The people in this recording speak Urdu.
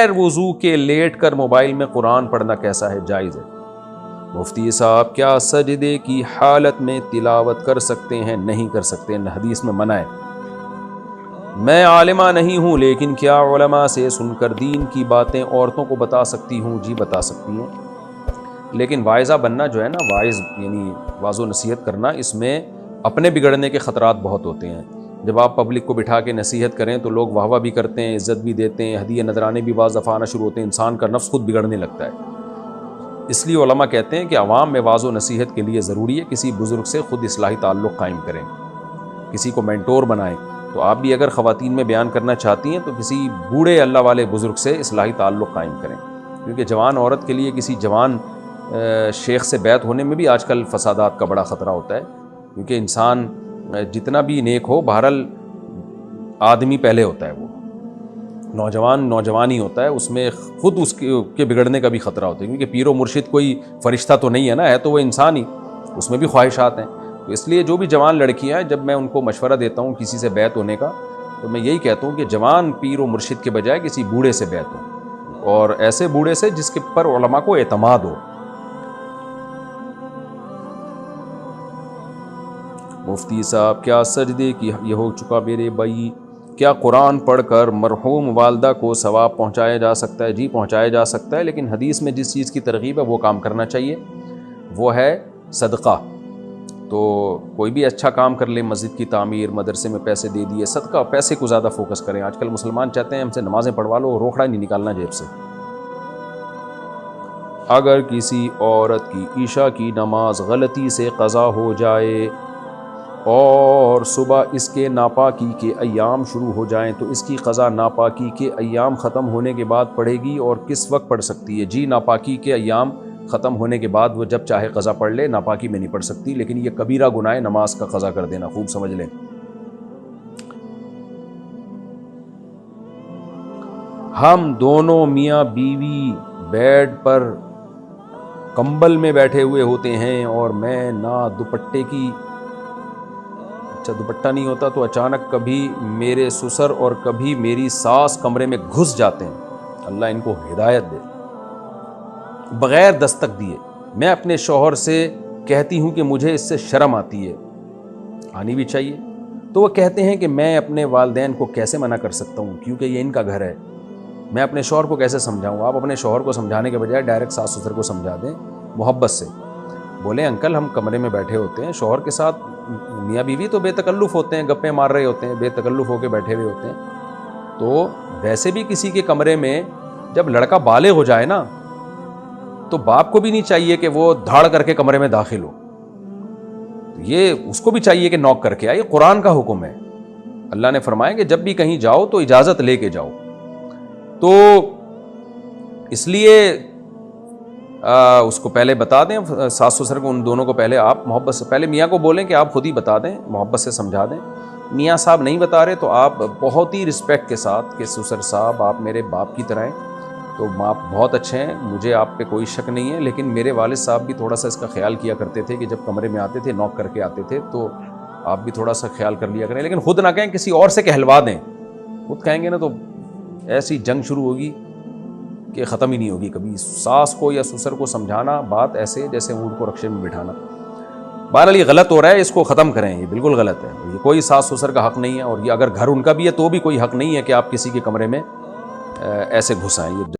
بغیر وضو کے لیٹ کر موبائل میں قرآن پڑھنا کیسا ہے؟ جائز ہے؟ مفتی صاحب کیا سجدے کی حالت میں تلاوت کر سکتے ہیں؟ نہیں کر سکتے، حدیث میں منع ہے۔ میں عالمہ نہیں ہوں، لیکن کیا علماء سے سن کر دین کی باتیں عورتوں کو بتا سکتی ہوں؟ جی بتا سکتی ہیں، لیکن واعظہ بننا جو ہے نا، واعظ یعنی واعظ و نصیحت کرنا، اس میں اپنے بگڑنے کے خطرات بہت ہوتے ہیں۔ جب آپ پبلک کو بٹھا کے نصیحت کریں تو لوگ واہ واہ بھی کرتے ہیں، عزت بھی دیتے ہیں، ہدیے نذرانے بھی بعض دفعہ آنا شروع ہوتے ہیں، انسان کا نفس خود بگڑنے لگتا ہے۔ اس لیے علماء کہتے ہیں کہ عوام میں واعظ و نصیحت کے لیے ضروری ہے کسی بزرگ سے خود اصلاحی تعلق قائم کریں، کسی کو مینٹور بنائیں۔ تو آپ بھی اگر خواتین میں بیان کرنا چاہتی ہیں تو کسی بوڑھے اللہ والے بزرگ سے اصلاحی تعلق قائم کریں، کیونکہ جوان عورت کے لیے کسی جوان شیخ سے بیعت ہونے میں بھی آج کل فسادات کا بڑا خطرہ ہوتا ہے، کیونکہ انسان جتنا بھی نیک ہو، بہرحال آدمی پہلے ہوتا ہے، وہ نوجوان ہی ہوتا ہے، اس میں خود اس کے بگڑنے کا بھی خطرہ ہوتا ہے، کیونکہ پیر و مرشد کوئی فرشتہ تو نہیں ہے نا، ہے تو وہ انسان ہی، اس میں بھی خواہشات ہیں۔ تو اس لیے جو بھی جوان لڑکیاں ہیں، جب میں ان کو مشورہ دیتا ہوں کسی سے بیعت ہونے کا، تو میں یہی کہتا ہوں کہ جوان پیر و مرشد کے بجائے کسی بوڑھے سے بیعت ہو، اور ایسے بوڑھے سے جس کے پر علماء کو اعتماد ہو۔ مفتی صاحب کیا سجدے کی یہ ہو چکا میرے بھائی، کیا قرآن پڑھ کر مرحوم والدہ کو ثواب پہنچایا جا سکتا ہے؟ جی پہنچایا جا سکتا ہے، لیکن حدیث میں جس چیز کی ترغیب ہے وہ کام کرنا چاہیے، وہ ہے صدقہ۔ تو کوئی بھی اچھا کام کر لے، مسجد کی تعمیر، مدرسے میں پیسے دے دیے، صدقہ، پیسے کو زیادہ فوکس کریں۔ آج کل مسلمان چاہتے ہیں ہم سے نمازیں پڑھوا لو، روکڑا نہیں نکالنا جیب سے۔ اگر کسی عورت کی عشاء کی نماز غلطی سے قضا ہو جائے اور صبح اس کے ناپاکی کے ایام شروع ہو جائیں تو اس کی قضا ناپاکی کے ایام ختم ہونے کے بعد پڑھے گی اور کس وقت پڑھ سکتی ہے؟ جی ناپاکی کے ایام ختم ہونے کے بعد وہ جب چاہے قضا پڑھ لے، ناپاکی میں نہیں پڑھ سکتی، لیکن یہ کبیرہ گناہ ہے نماز کا قضا کر دینا، خوب سمجھ لیں۔ ہم دونوں میاں بیوی بیڈ پر کمبل میں بیٹھے ہوئے ہوتے ہیں اور میں نہ دوپٹے کی دوپٹہ نہیں ہوتا، تو اچانک کبھی میرے سسر اور کبھی میری ساس کمرے میں گھس جاتے ہیں، اللہ ان کو ہدایت دے، بغیر دستک دیے۔ میں اپنے شوہر سے کہتی ہوں کہ مجھے اس سے شرم آتی ہے، آنی بھی چاہیے، تو وہ کہتے ہیں کہ میں اپنے والدین کو کیسے منع کر سکتا ہوں کیونکہ یہ ان کا گھر ہے، میں اپنے شوہر کو کیسے سمجھاؤں؟ آپ اپنے شوہر کو سمجھانے کے بجائے ڈائریکٹ ساس سسر کو سمجھا دیں محبت سے، بولیں انکل ہم کمرے میں بیٹھے ہوتے ہیں، شوہر کے ساتھ میاں بیوی تو بے تکلف ہوتے ہیں، گپیں مار رہے ہوتے ہیں، بے تکلف ہو کے بیٹھے ہوئے ہوتے ہیں، تو ویسے بھی کسی کے کمرے میں جب لڑکا بالغ ہو جائے نا، تو باپ کو بھی نہیں چاہیے کہ وہ دھاڑ کر کے کمرے میں داخل ہو، یہ اس کو بھی چاہیے کہ نوک کر کے آئے، قرآن کا حکم ہے۔ اللہ نے فرمایا کہ جب بھی کہیں جاؤ تو اجازت لے کے جاؤ، تو اس لیے اس کو پہلے بتا دیں، ساس سسر کو، ان دونوں کو پہلے آپ محبت سے، پہلے میاں کو بولیں کہ آپ خود ہی بتا دیں، محبت سے سمجھا دیں۔ میاں صاحب نہیں بتا رہے تو آپ بہت ہی رسپیکٹ کے ساتھ کہ سسر صاحب آپ میرے باپ کی طرح ہیں، تو آپ بہت اچھے ہیں، مجھے آپ پہ کوئی شک نہیں ہے، لیکن میرے والد صاحب بھی تھوڑا سا اس کا خیال کیا کرتے تھے کہ جب کمرے میں آتے تھے نوک کر کے آتے تھے، تو آپ بھی تھوڑا سا خیال کر لیا کریں، لیکن خود نہ کہیں، کسی اور سے کہلوا دیں، خود کہیں گے نا تو ایسی جنگ شروع ہوگی کہ ختم ہی نہیں ہوگی کبھی۔ ساس کو یا سسر کو سمجھانا بات ایسے جیسے اونٹ کو رکشے میں بٹھانا، بہرحال یہ غلط ہو رہا ہے، اس کو ختم کریں، یہ بالکل غلط ہے، یہ کوئی ساس سسر کا حق نہیں ہے، اور یہ اگر گھر ان کا بھی ہے تو بھی کوئی حق نہیں ہے کہ آپ کسی کے کمرے میں ایسے گھس آئیں۔